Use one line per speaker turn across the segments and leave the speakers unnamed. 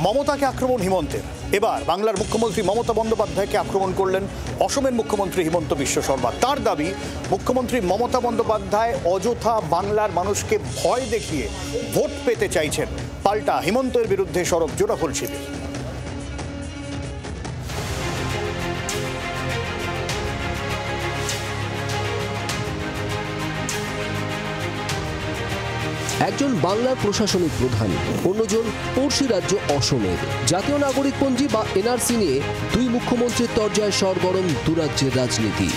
মমতাকে আক্রমণ হিমন্তের। এবার বাংলার মুখ্যমন্ত্রী মমতা বন্দ্যোপাধ্যায়কে আক্রমণ করলেন অসমের মুখ্যমন্ত্রী হিমন্ত বিশ্ব শর্মা। তার দাবি, মুখ্যমন্ত্রী মমতা বন্দ্যোপাধ্যায় অযথা বাংলার মানুষকে ভয় দেখিয়ে ভোট পেতে চাইছেন। পাল্টা হিমন্তের বিরুদ্ধে সরব জোড়াফুল শিবির।
একজন বাংলার প্রশাসনিক প্রধান, অন্যজন পড়শি রাজ্য অসমের। জাতীয় নাগরিকপঞ্জি বা এনআরসি নিয়ে দুই মুখ্যমন্ত্রীর তরজায় সরগরম দুরাজ্যের রাজনীতি।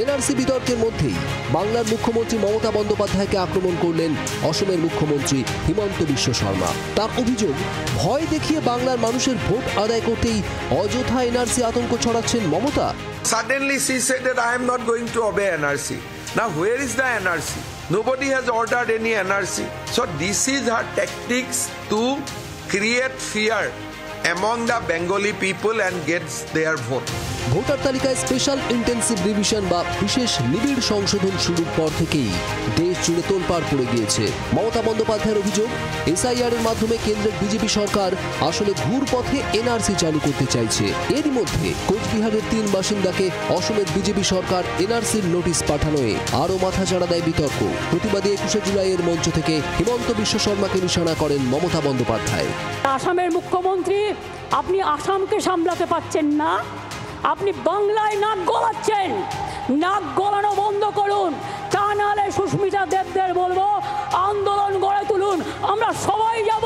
এনআরসি বিতর্কের মধ্যেই বাংলার মুখ্যমন্ত্রী মমতা বন্দ্যোপাধ্যায়কে আক্রমণ করলেন অসমের মুখ্যমন্ত্রী হিমন্ত বিশ্ব শর্মা। তার অভিযোগ, ভয় দেখিয়ে বাংলার মানুষের ভোট আদায় করতেই অযথা এনআরসি আতঙ্ক ছড়াচ্ছেন Mamata.
Suddenly she said that I am not going to obey NRC. Now where is the NRC? Nobody has ordered any NRC. So this is her tactics to create fear among the Bengali people and gets their vote.
Voter তালিকায় special intensive revision বা বিশেষ নিবিড় সংশোধন শুরুর পর থেকেই দেশ জুড়ে তোলপাড় পড়ে গিয়েছে। মমতা বন্দ্যোপাধ্যায়ের অভিযোগ, এসআইআর এর মাধ্যমে কেন্দ্রের বিজেপি সরকার আসলে ঘুর পথে এনআরসি চালু করতে চাইছে। এরই মধ্যে কোচবিহারের 3 বাসিন্দাকে অসমের বিজেপি সরকার এনআরসির নোটিশ পাঠানোয় আরও মাথাচাড়া দেয় বিতর্ক। প্রতিবাদী 21শে জুলাইয়ের মঞ্চ থেকে হিমন্ত বিশ্ব শর্মাকে নিশানা করেন মমতা বন্দ্যোপাধ্যায়।
আসামের মুখ্যমন্ত্রী, আপনি আসামকে সামলাতে পারছেন না, আপনি বাংলায় নাক গলাচ্ছেন। নাক গলানো বন্ধ করুন, তা নাহলে সুস্মিতা দেবদের বলবো আন্দোলন গড়ে তুলুন, আমরা সবাই যাব।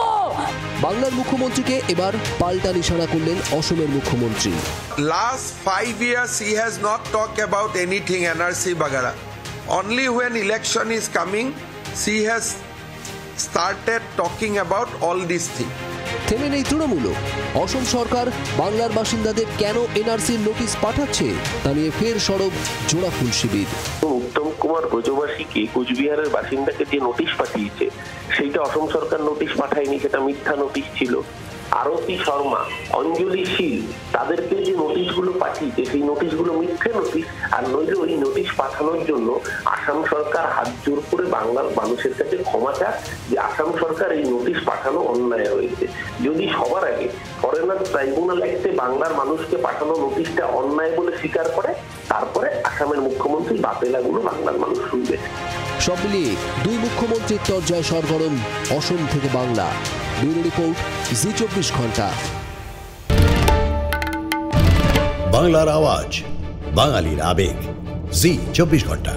বাংলার মুখ্যমন্ত্রীকে এবার পাল্টা নিশানা করলেন অসমের মুখ্যমন্ত্রী।
Last 5 years he has not talked about anything NRC bagara. Only when election is coming she has started talking about all these things.
থেমে নেই তৃণমূল। অসম সরকার বাংলার বাসিন্দাদের কেন এনআরসির নোটিশ পাঠাচ্ছে তা নিয়ে ফের সরব জোড়াফুল শিবির।
উত্তম কুমার ব্রজবাসীকে কোচবিহারের বাসিন্দাকে যে নোটিশ পাঠিয়েছে সেইটা অসম সরকার নোটিশ পাঠায়নি, সেটা মিথ্যা নোটিশ ছিল। আরতি শর্মা, অঞ্জলি শীল, তাদেরকে যে নোটিশগুলো পাঠিয়েছে সেই নোটিশগুলো মিথ্যে নোটিশ। আর নইলে ওই নোটিশ পাঠানোর জন্য আসাম সরকার হাত জোর করে বাংলার মানুষের কাছে ক্ষমা চায় যে আসাম সরকার এই নোটিশ পাঠানো অন্যায় হয়েছে। যদি সবার আগে ফরেনার ট্রাইব্যুনাল অ্যাক্টে বাংলার মানুষকে পাঠানো নোটিশটা অন্যায় বলে স্বীকার করে, তারপরে আসামের মুখ্যমন্ত্রী বাতেলাগুলো বাংলার মানুষ শুনবে।
সব মিলিয়ে দুই মুখ্যমন্ত্রীর তরজায় সরগরম অসম থেকে বাংলা। ব্যুরো রিপোর্ট, জি 24 ঘন্টা।
বাংলার আওয়াজ, বাঙালির আবেগ, জি 24 ঘন্টা।